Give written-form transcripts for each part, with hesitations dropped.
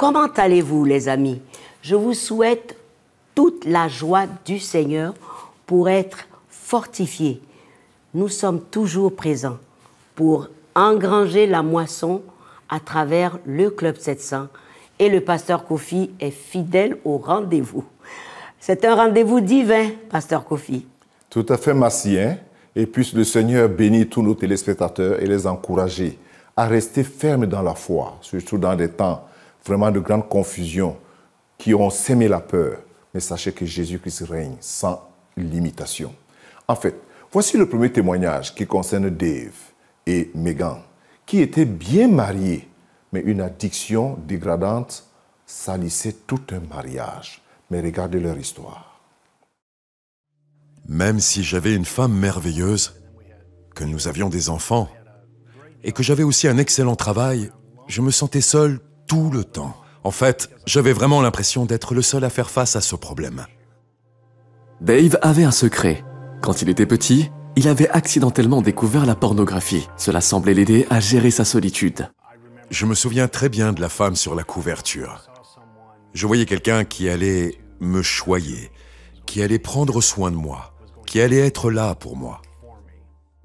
Comment allez-vous, les amis? Je vous souhaite toute la joie du Seigneur pour être fortifiés. Nous sommes toujours présents pour engranger la moisson à travers le Club 700 et le pasteur Kofi est fidèle au rendez-vous. C'est un rendez-vous divin, pasteur Kofi. Tout à fait, merci. Et puisse le Seigneur bénir tous nos téléspectateurs et les encourager à rester fermes dans la foi, surtout dans des temps vraiment de grande confusion qui ont sémé la peur. Mais sachez que Jésus-Christ règne sans limitation. En fait, voici le premier témoignage qui concerne Dave et Megan, qui étaient bien mariés, mais une addiction dégradante salissait tout un mariage. Mais regardez leur histoire. Même si j'avais une femme merveilleuse, que nous avions des enfants, et que j'avais aussi un excellent travail, je me sentais seul tout le temps. En fait, j'avais vraiment l'impression d'être le seul à faire face à ce problème. Dave avait un secret. Quand il était petit, il avait accidentellement découvert la pornographie. Cela semblait l'aider à gérer sa solitude. Je me souviens très bien de la femme sur la couverture. Je voyais quelqu'un qui allait me choyer, qui allait prendre soin de moi, qui allait être là pour moi.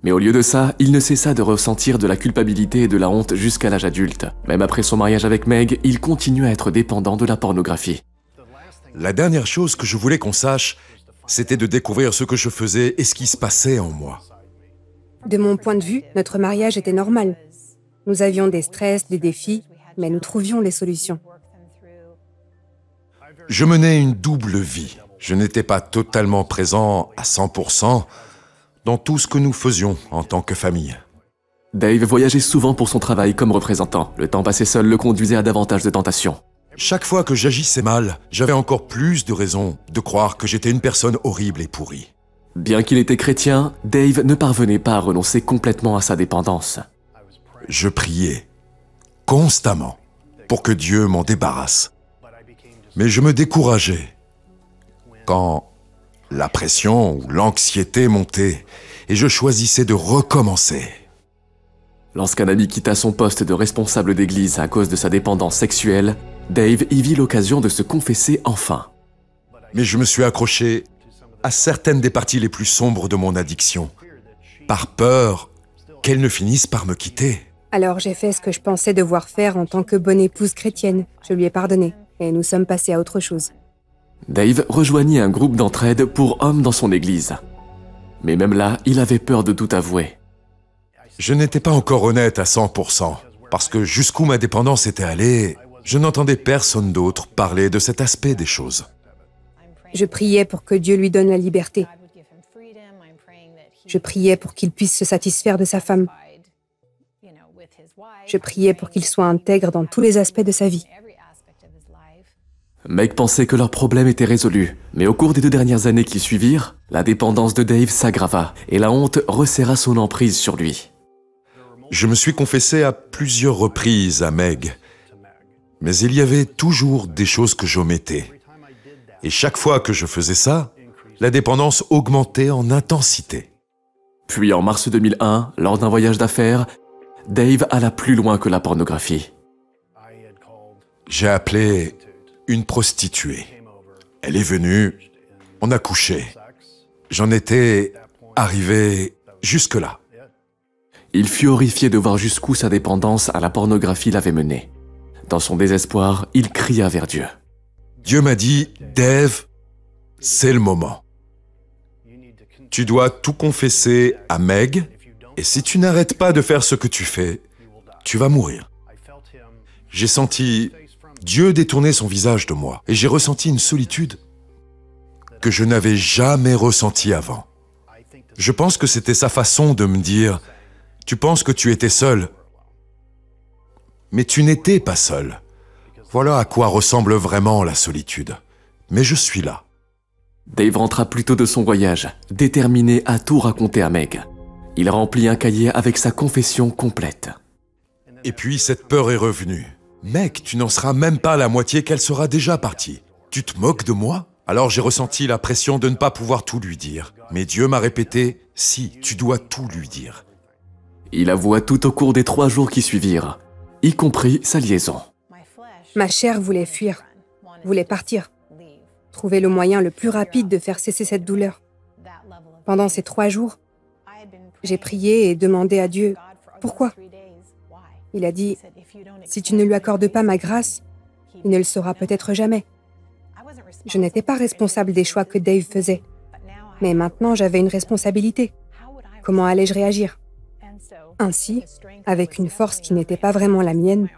Mais au lieu de ça, il ne cessa de ressentir de la culpabilité et de la honte jusqu'à l'âge adulte. Même après son mariage avec Meg, il continue à être dépendant de la pornographie. La dernière chose que je voulais qu'on sache, c'était de découvrir ce que je faisais et ce qui se passait en moi. De mon point de vue, notre mariage était normal. Nous avions des stress, des défis, mais nous trouvions les solutions. Je menais une double vie. Je n'étais pas totalement présent à 100% dans tout ce que nous faisions en tant que famille. Dave voyageait souvent pour son travail comme représentant. Le temps passé seul le conduisait à davantage de tentations. Chaque fois que j'agissais mal, j'avais encore plus de raisons de croire que j'étais une personne horrible et pourrie. Bien qu'il était chrétien, Dave ne parvenait pas à renoncer complètement à sa dépendance. Je priais constamment pour que Dieu m'en débarrasse. Mais je me décourageais quand la pression ou l'anxiété montait et je choisissais de recommencer. Lorsqu'un ami quitta son poste de responsable d'église à cause de sa dépendance sexuelle, Dave y vit l'occasion de se confesser enfin. Mais je me suis accroché à certaines des parties les plus sombres de mon addiction, par peur qu'elles ne finissent par me quitter. Alors j'ai fait ce que je pensais devoir faire en tant que bonne épouse chrétienne. Je lui ai pardonné et nous sommes passés à autre chose. Dave rejoignit un groupe d'entraide pour hommes dans son église. Mais même là, il avait peur de tout avouer. Je n'étais pas encore honnête à 100%, parce que jusqu'où ma dépendance était allée, je n'entendais personne d'autre parler de cet aspect des choses. Je priais pour que Dieu lui donne la liberté. Je priais pour qu'il puisse se satisfaire de sa femme. Je priais pour qu'il soit intègre dans tous les aspects de sa vie. Meg pensait que leur problème était résolu, mais au cours des 2 dernières années qui suivirent, la dépendance de Dave s'aggrava et la honte resserra son emprise sur lui. Je me suis confessé à plusieurs reprises à Meg, mais il y avait toujours des choses que j'omettais. Et chaque fois que je faisais ça, la dépendance augmentait en intensité. Puis en mars 2001, lors d'un voyage d'affaires, Dave alla plus loin que la pornographie. J'ai appelé une prostituée. Elle est venue, on a couché. J'en étais arrivé jusque-là. Il fut horrifié de voir jusqu'où sa dépendance à la pornographie l'avait mené. Dans son désespoir, il cria vers Dieu. Dieu m'a dit, Dave, c'est le moment. Tu dois tout confesser à Meg, et si tu n'arrêtes pas de faire ce que tu fais, tu vas mourir. J'ai senti Dieu détourner son visage de moi, et j'ai ressenti une solitude que je n'avais jamais ressentie avant. Je pense que c'était sa façon de me dire, tu penses que tu étais seul, mais tu n'étais pas seul. Voilà à quoi ressemble vraiment la solitude. Mais je suis là. Dave rentra plus tôt de son voyage, déterminé à tout raconter à Meg. Il remplit un cahier avec sa confession complète. Et puis cette peur est revenue. Mec, tu n'en seras même pas à la moitié qu'elle sera déjà partie. Tu te moques de moi? Alors j'ai ressenti la pression de ne pas pouvoir tout lui dire. Mais Dieu m'a répété, si, tu dois tout lui dire. Il avoua tout au cours des 3 jours qui suivirent, y compris sa liaison. Ma chair voulait fuir, voulait partir, trouver le moyen le plus rapide de faire cesser cette douleur. Pendant ces 3 jours, j'ai prié et demandé à Dieu « Pourquoi ?» Il a dit « Si tu ne lui accordes pas ma grâce, il ne le saura peut-être jamais. » Je n'étais pas responsable des choix que Dave faisait, mais maintenant j'avais une responsabilité. Comment allais-je réagir? Ainsi, avec une force qui n'était pas vraiment la mienne,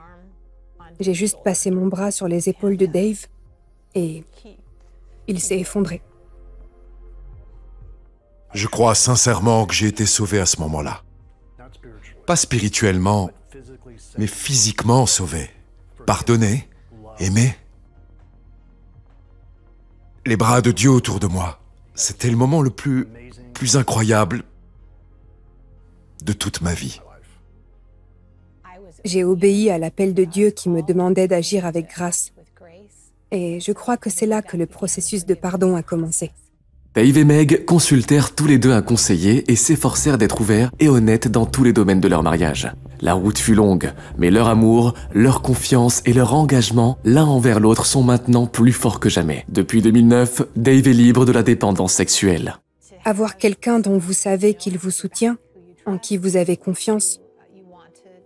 j'ai juste passé mon bras sur les épaules de Dave et il s'est effondré. Je crois sincèrement que j'ai été sauvé à ce moment-là. Pas spirituellement, mais physiquement sauvé. Pardonné, aimé. Les bras de Dieu autour de moi, c'était le moment le plus incroyable de toute ma vie. J'ai obéi à l'appel de Dieu qui me demandait d'agir avec grâce. Et je crois que c'est là que le processus de pardon a commencé. Dave et Meg consultèrent tous les deux un conseiller et s'efforcèrent d'être ouverts et honnêtes dans tous les domaines de leur mariage. La route fut longue, mais leur amour, leur confiance et leur engagement l'un envers l'autre sont maintenant plus forts que jamais. Depuis 2009, Dave est libre de la dépendance sexuelle. Avoir quelqu'un dont vous savez qu'il vous soutient, en qui vous avez confiance,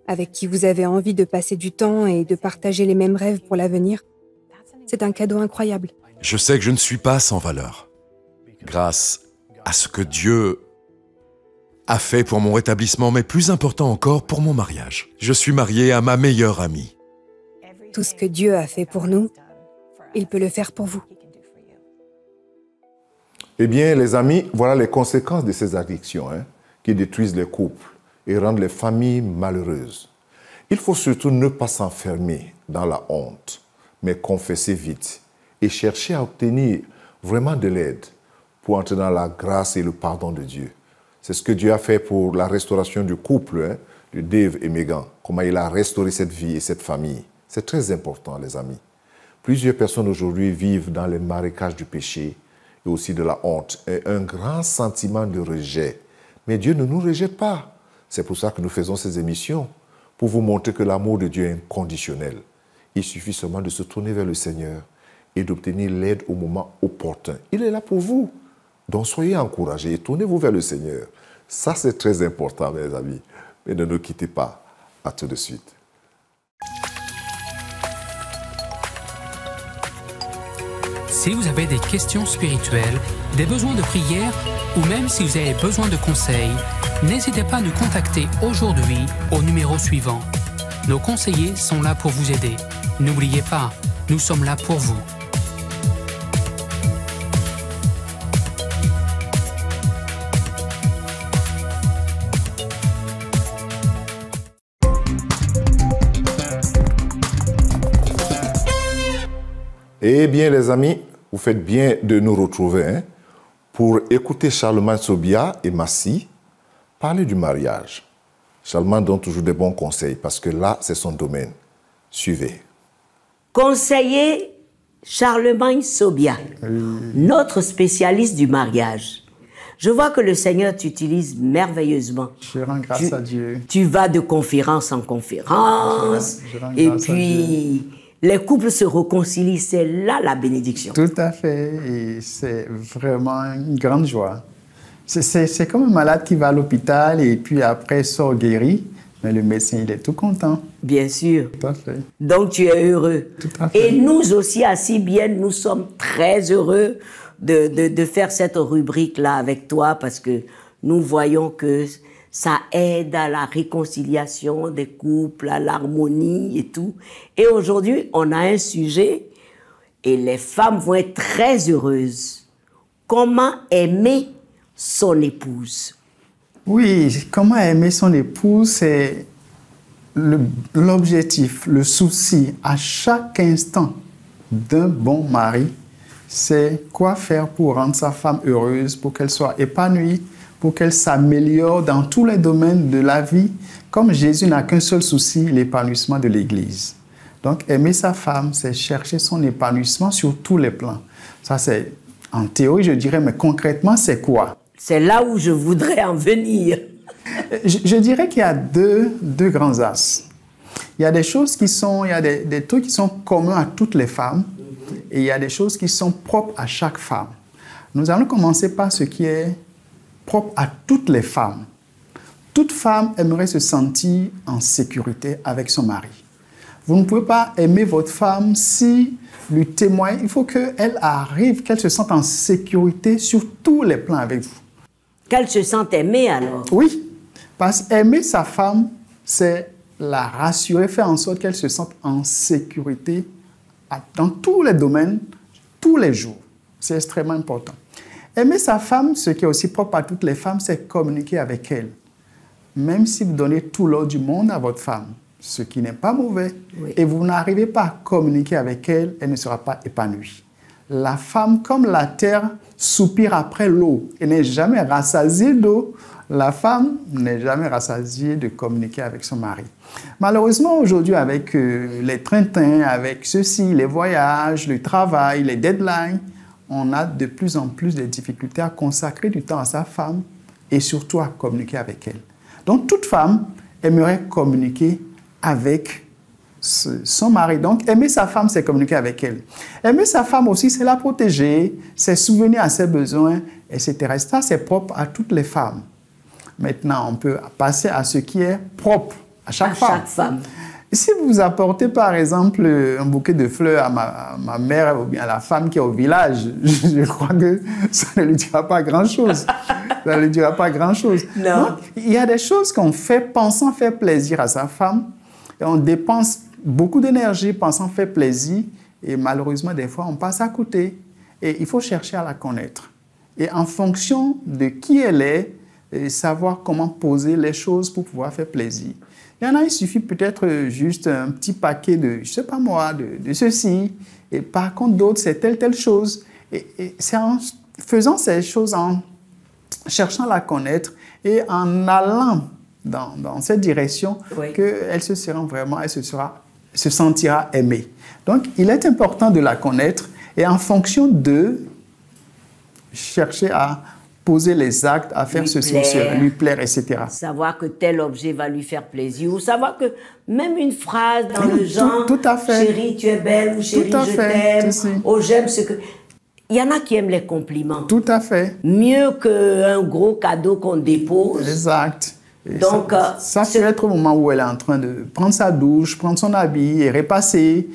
avec qui vous avez envie de passer du temps et de partager les mêmes rêves pour l'avenir, c'est un cadeau incroyable. Je sais que je ne suis pas sans valeur. Grâce à ce que Dieu a fait pour mon rétablissement, mais plus important encore, pour mon mariage. Je suis marié à ma meilleure amie. Tout ce que Dieu a fait pour nous, il peut le faire pour vous. Eh bien, les amis, voilà les conséquences de ces addictions qui détruisent les couples et rendent les familles malheureuses. Il faut surtout ne pas s'enfermer dans la honte, mais confesser vite et chercher à obtenir vraiment de l'aide pour entrer dans la grâce et le pardon de Dieu. C'est ce que Dieu a fait pour la restauration du couple de Dave et Megan, comment il a restauré cette vie et cette famille. C'est très important, les amis. Plusieurs personnes aujourd'hui vivent dans les marécages du péché et aussi de la honte et un grand sentiment de rejet. Mais Dieu ne nous rejette pas. C'est pour ça que nous faisons ces émissions, pour vous montrer que l'amour de Dieu est inconditionnel. Il suffit seulement de se tourner vers le Seigneur et d'obtenir l'aide au moment opportun. Il est là pour vous. Donc soyez encouragés et tournez-vous vers le Seigneur. Ça, c'est très important, mes amis. Mais ne nous quittez pas. À tout de suite. Si vous avez des questions spirituelles, des besoins de prière ou même si vous avez besoin de conseils, n'hésitez pas à nous contacter aujourd'hui au numéro suivant. Nos conseillers sont là pour vous aider. N'oubliez pas, nous sommes là pour vous. Eh bien, les amis, vous faites bien de nous retrouver pour écouter Charlemagne Sobia et Massy parler du mariage. Charlemagne donne toujours des bons conseils parce que là, c'est son domaine. Suivez. Conseiller Charlemagne Sobia, notre spécialiste du mariage. Je vois que le Seigneur t'utilise merveilleusement. Je rends grâce à Dieu. Tu vas de conférence en conférence. Je rends Et grâce à puis, les couples se réconcilient. C'est là la bénédiction. Tout à fait. Et c'est vraiment une grande joie. C'est comme un malade qui va à l'hôpital et puis après sort guéri. Mais le médecin, il est tout content. Bien sûr. Tout à fait. Donc, tu es heureux. Tout à fait. Et nous aussi, à CBN, nous sommes très heureux de faire cette rubrique-là avec toi parce que nous voyons que ça aide à la réconciliation des couples, à l'harmonie et tout. Et aujourd'hui, on a un sujet et les femmes vont être très heureuses. Comment aimer son épouse? Oui, comment aimer son épouse, c'est l'objectif, le souci à chaque instant d'un bon mari, c'est quoi faire pour rendre sa femme heureuse, pour qu'elle soit épanouie, pour qu'elle s'améliore dans tous les domaines de la vie, comme Jésus n'a qu'un seul souci, l'épanouissement de l'Église. Donc, aimer sa femme, c'est chercher son épanouissement sur tous les plans. Ça, c'est en théorie, je dirais, mais concrètement, c'est quoi? C'est là où je voudrais en venir. Je dirais qu'il y a deux grands axes. Il y a des choses qui sont, il y a des trucs qui sont communs à toutes les femmes et il y a des choses qui sont propres à chaque femme. Nous allons commencer par ce qui est propre à toutes les femmes. Toute femme aimerait se sentir en sécurité avec son mari. Vous ne pouvez pas aimer votre femme si lui témoigne. Il faut qu'elle arrive, qu'elle se sente en sécurité sur tous les plans avec vous. Qu'elle se sente aimée alors. Oui, parce qu'aimer sa femme, c'est la rassurer, faire en sorte qu'elle se sente en sécurité dans tous les domaines, tous les jours. C'est extrêmement important. Aimer sa femme, ce qui est aussi propre à toutes les femmes, c'est communiquer avec elle. Même si vous donnez tout l'or du monde à votre femme, ce qui n'est pas mauvais, oui, et vous n'arrivez pas à communiquer avec elle, elle ne sera pas épanouie. La femme, comme la terre, soupire après l'eau et n'est jamais rassasiée d'eau. La femme n'est jamais rassasiée de communiquer avec son mari. Malheureusement, aujourd'hui, avec les train-train, avec ceci, les voyages, le travail, les deadlines, on a de plus en plus de difficultés à consacrer du temps à sa femme et surtout à communiquer avec elle. Donc, toute femme aimerait communiquer avec son mari. Donc, aimer sa femme, c'est communiquer avec elle. Aimer sa femme aussi, c'est la protéger, c'est souvenir à ses besoins, etc. Et ça, c'est propre à toutes les femmes. Maintenant, on peut passer à ce qui est propre à chaque femme. Si vous apportez, par exemple, un bouquet de fleurs à ma mère ou bien à la femme qui est au village, je crois que ça ne lui dira pas grand-chose. Ça ne lui dira pas grand-chose. Non. Donc, il y a des choses qu'on fait pensant faire plaisir à sa femme et on dépense beaucoup d'énergie pensant faire plaisir et malheureusement, des fois, on passe à côté. Et il faut chercher à la connaître. Et en fonction de qui elle est, et savoir comment poser les choses pour pouvoir faire plaisir. Il y en a, il suffit peut-être juste un petit paquet de, je ne sais pas moi, de ceci. Et par contre, d'autres, c'est telle chose. Et c'est en faisant ces choses, en cherchant à la connaître et en allant dans cette direction, oui, qu'elle se sera vraiment, elle se sentira aimée. Donc, il est important de la connaître et en fonction de chercher à poser les actes, à faire ceci, lui plaire, etc. Savoir que tel objet va lui faire plaisir, ou savoir que même une phrase dans le genre tout à fait. Chérie, tu es belle, ou chérie, je t'aime, ou j'aime ce que... Il y en a qui aiment les compliments. Tout à fait. Mieux qu'un gros cadeau qu'on dépose. Exact. Et donc, ça peut être au moment où elle est en train de prendre sa douche, prendre son habit et repasser.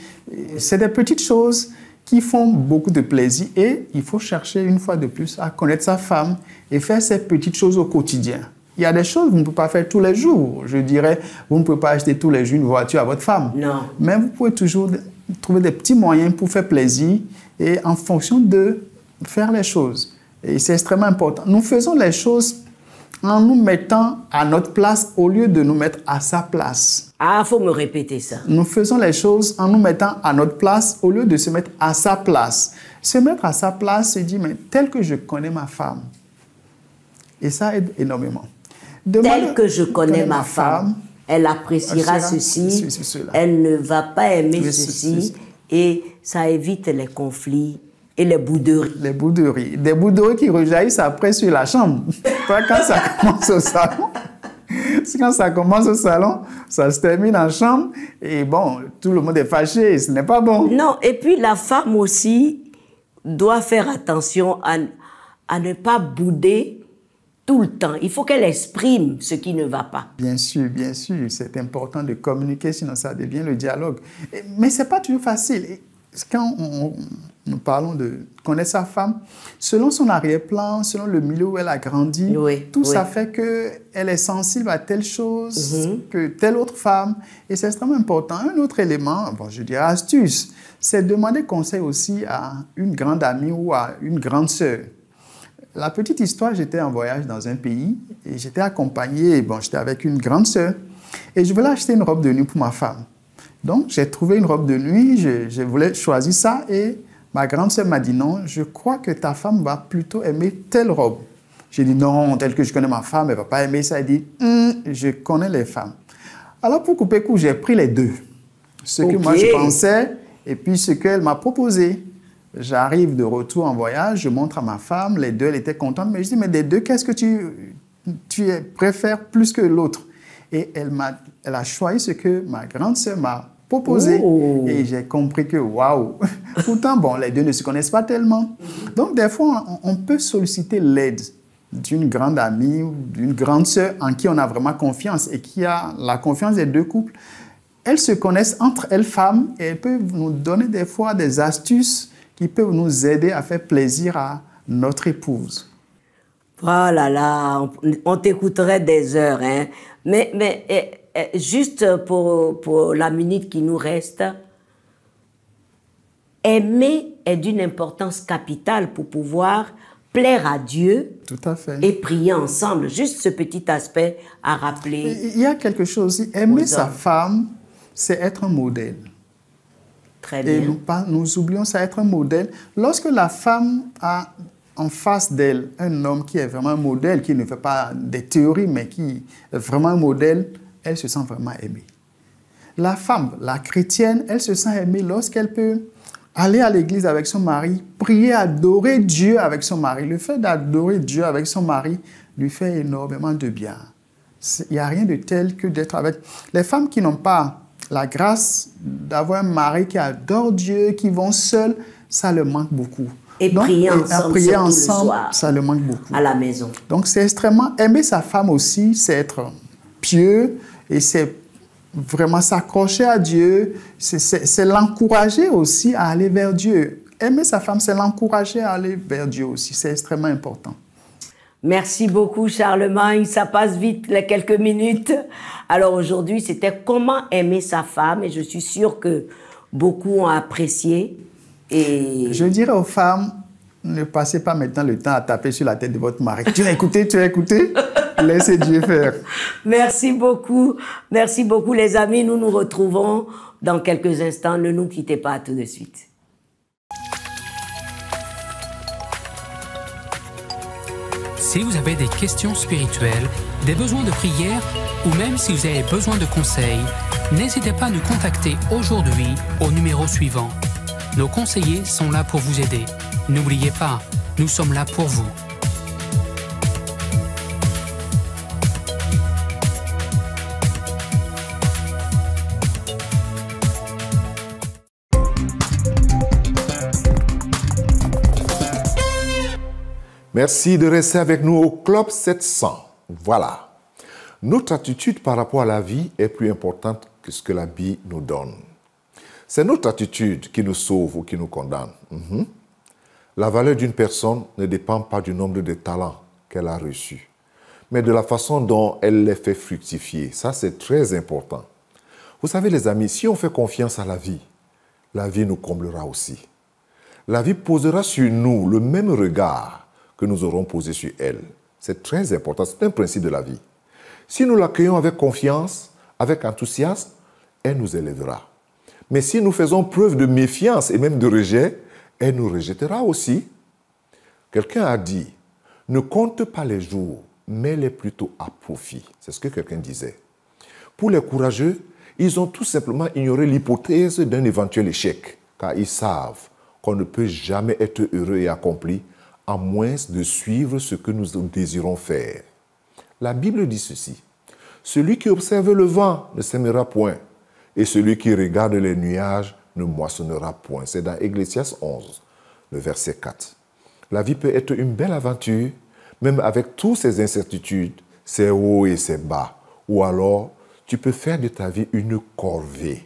C'est des petites choses qui font beaucoup de plaisir et il faut chercher une fois de plus à connaître sa femme et faire ces petites choses au quotidien. Il y a des choses que vous ne pouvez pas faire tous les jours. Je dirais, vous ne pouvez pas acheter tous les jours une voiture à votre femme. Non. Mais vous pouvez toujours trouver des petits moyens pour faire plaisir et en fonction de faire les choses. Et c'est extrêmement important. Nous faisons les choses en nous mettant à notre place au lieu de nous mettre à sa place. Ah, il faut me répéter ça. Nous faisons les choses en nous mettant à notre place au lieu de se mettre à sa place. Se mettre à sa place, se dire, mais tel que je connais ma femme. Et ça aide énormément. Tel que je connais ma femme, elle appréciera ceci, elle ne va pas aimer ceci, et ça évite les conflits. Et les bouderies. Les bouderies. Des bouderies qui rejaillissent après sur la chambre. Quand ça commence au salon, quand ça commence au salon, ça se termine en chambre. Et bon, tout le monde est fâché. Ce n'est pas bon. Non, et puis la femme aussi doit faire attention à ne pas bouder tout le temps. Il faut qu'elle exprime ce qui ne va pas. Bien sûr. C'est important de communiquer, sinon ça devient le dialogue. Mais ce n'est pas toujours facile. Quand nous parlons de connaître sa femme, selon son arrière-plan, selon le milieu où elle a grandi, ça fait qu'elle est sensible à telle chose que telle autre femme. Et c'est extrêmement important. Un autre élément, je dirais astuce, c'est demander conseil aussi à une grande amie ou à une grande sœur. La petite histoire, j'étais en voyage dans un pays et j'étais accompagné, j'étais avec une grande sœur et je voulais acheter une robe de nuit pour ma femme. Donc, j'ai trouvé une robe de nuit, je voulais choisir ça et ma grande sœur m'a dit non, je crois que ta femme va plutôt aimer telle robe. J'ai dit non, telle que je connais ma femme, elle ne va pas aimer ça. Elle dit, je connais les femmes. Alors, pour couper court, j'ai pris les deux. Ce que moi je pensais et puis ce qu'elle m'a proposé. J'arrive de retour en voyage, je montre à ma femme, les deux, elle était contente, mais je dis, mais des deux, qu'est-ce que tu préfères plus que l'autre? Et elle a choisi ce que ma grande sœur m'a proposé. Oh. Et j'ai compris que, waouh, pourtant, bon, les deux ne se connaissent pas tellement. Donc, des fois, on peut solliciter l'aide d'une grande amie ou d'une grande sœur en qui on a vraiment confiance et qui a la confiance des deux couples. Elles se connaissent entre elles femmes et elles peuvent nous donner des fois des astuces qui peuvent nous aider à faire plaisir à notre épouse. Oh là là, on t'écouterait des heures, hein. Mais juste pour la minute qui nous reste, aimer est d'une importance capitale pour pouvoir plaire à Dieu. Tout à fait. Et prier ensemble. Juste ce petit aspect à rappeler. Il y a quelque chose aussi. Aimer sa femme, c'est être un modèle. Très bien. Et nous oublions ça, être un modèle. Lorsque la femme a en face d'elle un homme qui est vraiment un modèle, qui ne fait pas des théories, mais qui est vraiment un modèle, elle se sent vraiment aimée. La femme, la chrétienne, elle se sent aimée lorsqu'elle peut aller à l'église avec son mari, prier, adorer Dieu avec son mari. Le fait d'adorer Dieu avec son mari lui fait énormément de bien. Il n'y a rien de tel que d'être avec... Les femmes qui n'ont pas la grâce d'avoir un mari qui adore Dieu, qui vont seules, ça leur manque beaucoup. Et donc, prier ensemble, prier surtout ensemble, le soir, ça leur manque beaucoup. à la maison. Donc, c'est extrêmement... Aimer sa femme aussi, c'est être pieux et c'est vraiment s'accrocher à Dieu, c'est l'encourager aussi à aller vers Dieu. Aimer sa femme, c'est l'encourager à aller vers Dieu aussi. C'est extrêmement important. Merci beaucoup, Charlemagne. Ça passe vite, les quelques minutes. Alors aujourd'hui, c'était comment aimer sa femme. Et je suis sûre que beaucoup ont apprécié. Et je dirais aux femmes, ne passez pas maintenant le temps à taper sur la tête de votre mari. Tu as écouté, tu as écouté. Laissez Dieu faire. Merci beaucoup. Merci beaucoup, les amis. Nous nous retrouvons dans quelques instants. Ne nous quittez pas, à tout de suite. Si vous avez des questions spirituelles, des besoins de prière ou même si vous avez besoin de conseils, n'hésitez pas à nous contacter aujourd'hui au numéro suivant. Nos conseillers sont là pour vous aider. N'oubliez pas, nous sommes là pour vous. Merci de rester avec nous au Club 700. Voilà. Notre attitude par rapport à la vie est plus importante que ce que la vie nous donne. C'est notre attitude qui nous sauve ou qui nous condamne. La valeur d'une personne ne dépend pas du nombre de talents qu'elle a reçus, mais de la façon dont elle les fait fructifier. Ça, c'est très important. Vous savez, les amis, si on fait confiance à la vie nous comblera aussi. La vie posera sur nous le même regard que nous aurons posé sur elle. C'est très important, c'est un principe de la vie. Si nous l'accueillons avec confiance, avec enthousiasme, elle nous élèvera. Mais si nous faisons preuve de méfiance et même de rejet, elle nous rejettera aussi. Quelqu'un a dit, ne compte pas les jours, mets-les plutôt à profit. C'est ce que quelqu'un disait. Pour les courageux, ils ont tout simplement ignoré l'hypothèse d'un éventuel échec, car ils savent qu'on ne peut jamais être heureux et accompli à moins de suivre ce que nous désirons faire. La Bible dit ceci, « Celui qui observe le vent ne sèmera point, et celui qui regarde les nuages ne moissonnera point. » C'est dans Ecclésiaste 11, le verset 4. La vie peut être une belle aventure, même avec toutes ses incertitudes, ses hauts et ses bas. Ou alors, tu peux faire de ta vie une corvée.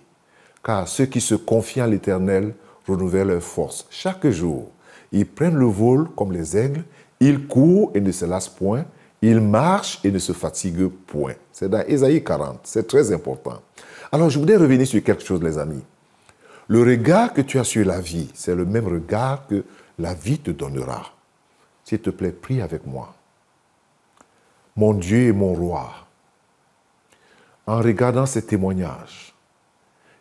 Car ceux qui se confient à l'Éternel renouvellent leurs forces chaque jour. Ils prennent le vol comme les aigles, ils courent et ne se lassent point, ils marchent et ne se fatiguent point. C'est dans Ésaïe 40, c'est très important. Alors je voudrais revenir sur quelque chose, les amis. Le regard que tu as sur la vie, c'est le même regard que la vie te donnera. S'il te plaît, prie avec moi. Mon Dieu et mon roi, en regardant ces témoignages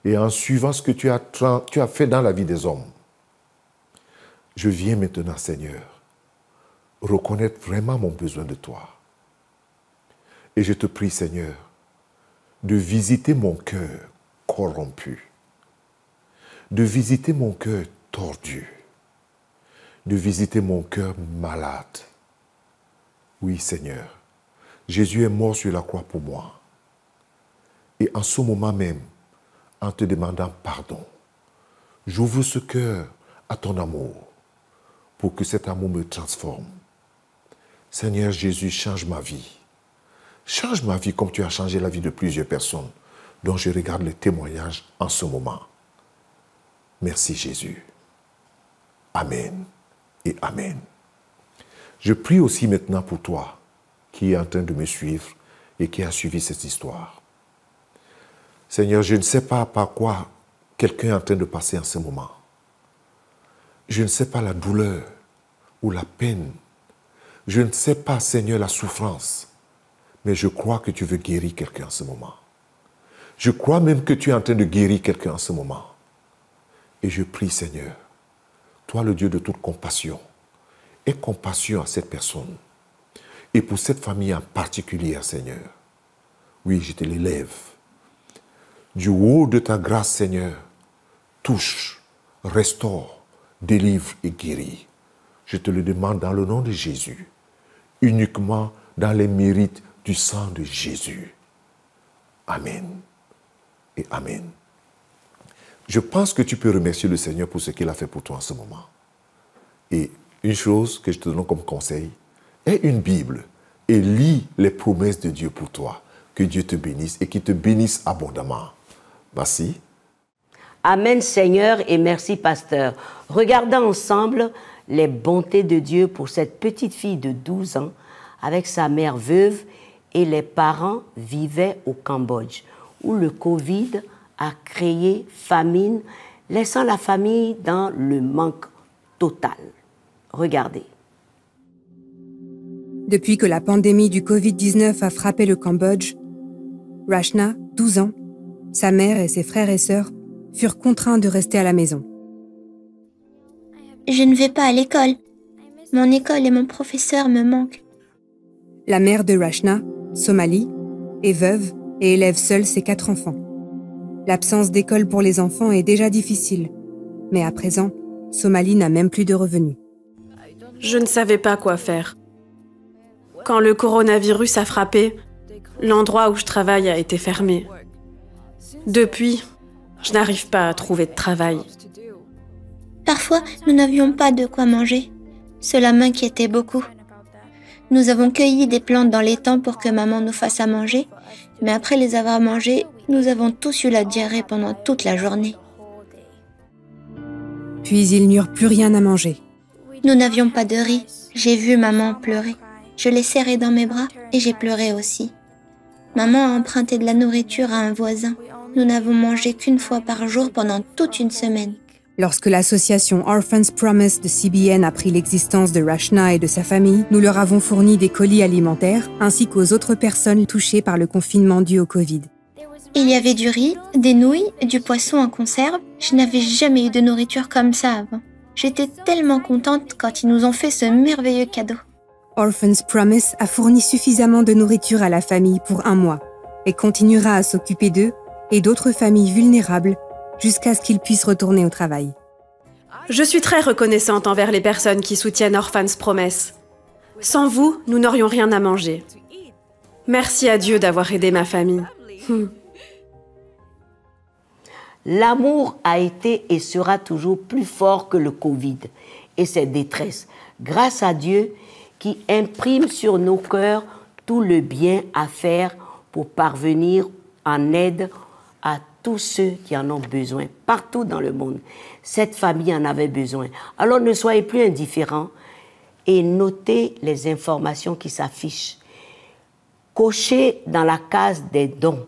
et en suivant ce que tu as fait dans la vie des hommes, je viens maintenant, Seigneur, reconnaître vraiment mon besoin de toi. Et je te prie, Seigneur, de visiter mon cœur corrompu, de visiter mon cœur tordu, de visiter mon cœur malade. Oui, Seigneur, Jésus est mort sur la croix pour moi. Et en ce moment même, en te demandant pardon, j'ouvre ce cœur à ton amour pour que cet amour me transforme. Seigneur Jésus, change ma vie. Change ma vie comme tu as changé la vie de plusieurs personnes dont je regarde les témoignages en ce moment. Merci Jésus. Amen et Amen. Je prie aussi maintenant pour toi qui est en train de me suivre et qui a suivi cette histoire. Seigneur, je ne sais pas par quoi quelqu'un est en train de passer en ce moment. Je ne sais pas la douleur ou la peine. Je ne sais pas, Seigneur, la souffrance. Mais je crois que tu veux guérir quelqu'un en ce moment. Je crois même que tu es en train de guérir quelqu'un en ce moment. Et je prie, Seigneur, toi le Dieu de toute compassion, aie compassion à cette personne. Et pour cette famille en particulier, Seigneur. Oui, je te l'élève. Du haut de ta grâce, Seigneur, touche, restaure, délivre et guéris. Je te le demande dans le nom de Jésus, uniquement dans les mérites du sang de Jésus. Amen et Amen. Je pense que tu peux remercier le Seigneur pour ce qu'il a fait pour toi en ce moment. Et une chose que je te donne comme conseil, aie une Bible et lis les promesses de Dieu pour toi. Que Dieu te bénisse et qu'il te bénisse abondamment. Merci. Amen Seigneur et merci pasteur. Regardons ensemble les bontés de Dieu pour cette petite fille de 12 ans avec sa mère veuve et les parents vivaient au Cambodge où le Covid a créé famine, laissant la famille dans le manque total. Regardez. Depuis que la pandémie du Covid-19 a frappé le Cambodge, Rachna, 12 ans, sa mère et ses frères et sœurs furent contraints de rester à la maison. Je ne vais pas à l'école. Mon école et mon professeur me manquent. La mère de Rachna, Somali, est veuve et élève seule ses 4 enfants. L'absence d'école pour les enfants est déjà difficile, mais à présent, Somali n'a même plus de revenus. Je ne savais pas quoi faire. Quand le coronavirus a frappé, l'endroit où je travaille a été fermé. Depuis, je n'arrive pas à trouver de travail. Parfois, nous n'avions pas de quoi manger. Cela m'inquiétait beaucoup. Nous avons cueilli des plantes dans l'étang pour que maman nous fasse à manger, mais après les avoir mangées, nous avons tous eu la diarrhée pendant toute la journée. Puis ils n'eurent plus rien à manger. Nous n'avions pas de riz. J'ai vu maman pleurer. Je l'ai serrée dans mes bras et j'ai pleuré aussi. Maman a emprunté de la nourriture à un voisin. Nous n'avons mangé qu'une fois par jour pendant toute une semaine. Lorsque l'association Orphans Promise de CBN a pris l'existence de Rachna et de sa famille, nous leur avons fourni des colis alimentaires ainsi qu'aux autres personnes touchées par le confinement dû au Covid. Il y avait du riz, des nouilles, du poisson en conserve. Je n'avais jamais eu de nourriture comme ça avant. J'étais tellement contente quand ils nous ont fait ce merveilleux cadeau. Orphans Promise a fourni suffisamment de nourriture à la famille pour 1 mois et continuera à s'occuper d'eux et d'autres familles vulnérables jusqu'à ce qu'ils puissent retourner au travail. Je suis très reconnaissante envers les personnes qui soutiennent Orphans Promise. Sans vous, nous n'aurions rien à manger. Merci à Dieu d'avoir aidé ma famille. L'amour a été et sera toujours plus fort que le Covid et ses détresses, grâce à Dieu qui imprime sur nos cœurs tout le bien à faire pour parvenir en aide à tous ceux qui en ont besoin, partout dans le monde. Cette famille en avait besoin. Alors ne soyez plus indifférents et notez les informations qui s'affichent. Cochez dans la case des dons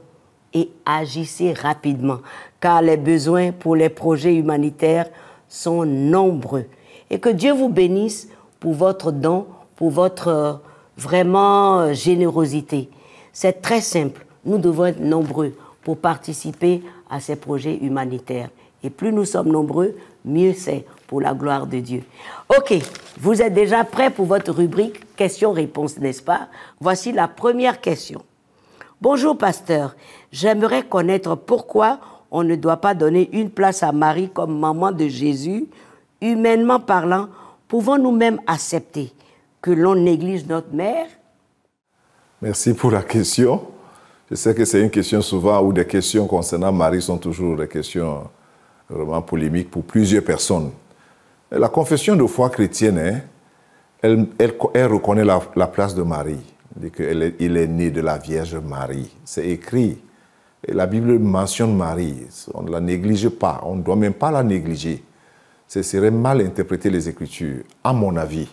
et agissez rapidement, car les besoins pour les projets humanitaires sont nombreux. Et que Dieu vous bénisse pour votre don, pour votre vraiment générosité. C'est très simple. Nous devons être nombreux pour participer à ces projets humanitaires. Et plus nous sommes nombreux, mieux c'est pour la gloire de Dieu. Ok, vous êtes déjà prêts pour votre rubrique questions-réponses, n'est-ce pas? Voici la première question. Bonjour pasteur, j'aimerais connaître pourquoi on ne doit pas donner une place à Marie comme maman de Jésus. Humainement parlant, pouvons-nous même accepter que l'on néglige notre mère? Merci pour la question. Je sais que c'est une question souvent, ou des questions concernant Marie sont toujours des questions vraiment polémiques pour plusieurs personnes. La confession de foi chrétienne, hein, elle reconnaît la place de Marie. Il est né de la Vierge Marie. C'est écrit. Et la Bible mentionne Marie. On ne la néglige pas. On ne doit même pas la négliger. Ce serait mal interpréter les Écritures, à mon avis,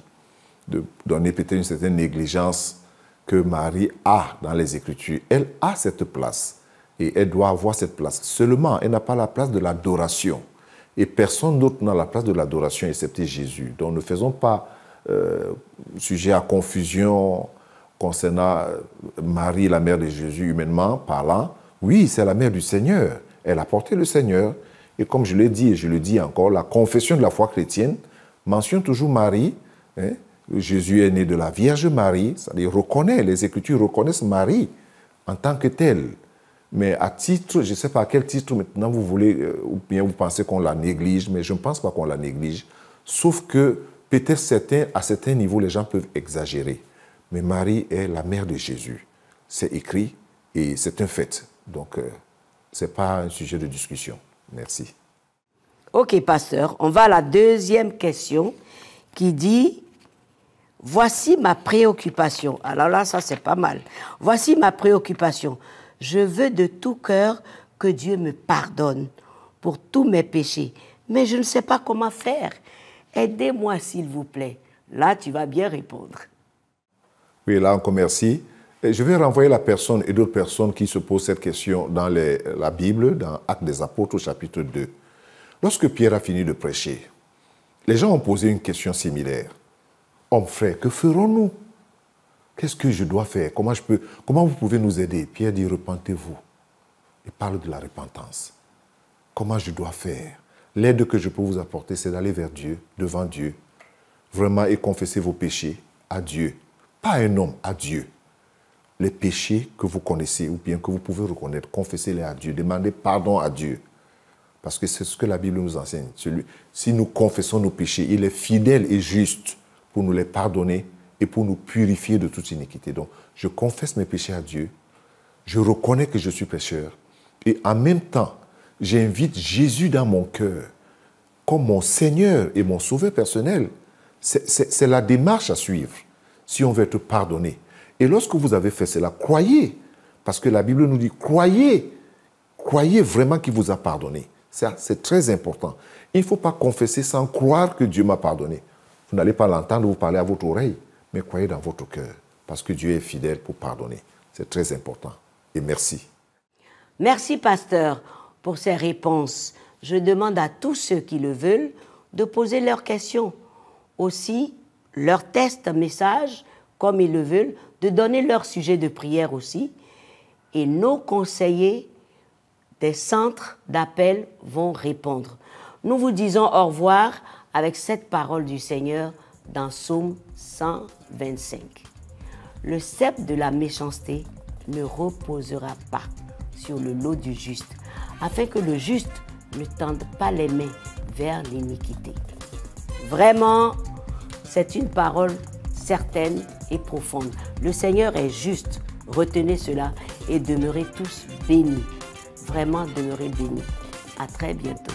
de donner peut-être une certaine négligence que Marie a dans les Écritures. Elle a cette place. Et elle doit avoir cette place. Seulement, elle n'a pas la place de l'adoration. Et personne d'autre n'a la place de l'adoration excepté Jésus. Donc ne faisons pas sujet à confusion concernant Marie, la mère de Jésus, humainement parlant. Oui, c'est la mère du Seigneur. Elle a porté le Seigneur. Et comme je l'ai dit et je le dis encore, la confession de la foi chrétienne mentionne toujours Marie. Hein? Jésus est né de la Vierge Marie. C'est-à-dire reconnaît, les Écritures reconnaissent Marie en tant que telle. Mais à titre, je ne sais pas à quel titre maintenant vous voulez, ou bien vous pensez qu'on la néglige, mais je ne pense pas qu'on la néglige. Sauf que peut-être à certains niveaux, les gens peuvent exagérer. Mais Marie est la mère de Jésus. C'est écrit et c'est un fait. Donc, ce n'est pas un sujet de discussion. Merci. Ok, pasteur. On va à la deuxième question qui dit « Voici ma préoccupation ». Alors là, ça, c'est pas mal. « Voici ma préoccupation. Je veux de tout cœur que Dieu me pardonne pour tous mes péchés. Mais je ne sais pas comment faire. Aidez-moi, s'il vous plaît. » Là, tu vas bien répondre. Oui, là encore, merci. Et je vais renvoyer la personne et d'autres personnes qui se posent cette question dans la Bible, dans Actes des Apôtres, chapitre 2. Lorsque Pierre a fini de prêcher, les gens ont posé une question similaire. « Hommes frères, que ferons-nous? Qu'est-ce que je dois faire? Comment vous pouvez nous aider ?» Pierre dit « Repentez-vous. » Il parle de la repentance. Comment je dois faire? L'aide que je peux vous apporter, c'est d'aller vers Dieu, devant Dieu, vraiment, et confesser vos péchés à Dieu. Pas à un homme, à Dieu. Les péchés que vous connaissez ou bien que vous pouvez reconnaître, confessez-les à Dieu, demandez pardon à Dieu. Parce que c'est ce que la Bible nous enseigne. Si nous confessons nos péchés, il est fidèle et juste pour nous les pardonner et pour nous purifier de toute iniquité. Donc, je confesse mes péchés à Dieu, je reconnais que je suis pécheur et en même temps, j'invite Jésus dans mon cœur comme mon Seigneur et mon Sauveur personnel. C'est la démarche à suivre si on veut être pardonné. Et lorsque vous avez fait cela, croyez, parce que la Bible nous dit, croyez vraiment qu'il vous a pardonné. C'est très important. Il ne faut pas confesser sans croire que Dieu m'a pardonné. Vous n'allez pas l'entendre vous parler à votre oreille, mais croyez dans votre cœur, parce que Dieu est fidèle pour pardonner. C'est très important. Et merci. Merci, pasteur, pour ces réponses. Je demande à tous ceux qui le veulent de poser leurs questions. Aussi, leur test message, comme ils le veulent, de donner leur sujet de prière aussi. Et nos conseillers des centres d'appel vont répondre. Nous vous disons au revoir avec cette parole du Seigneur dans Psaume 125. Le sceptre de la méchanceté ne reposera pas sur le lot du juste, afin que le juste ne tende pas les mains vers l'iniquité. Vraiment, c'est une parole certaine et profonde. Le Seigneur est juste. Retenez cela et demeurez tous bénis. Vraiment, demeurez bénis. À très bientôt.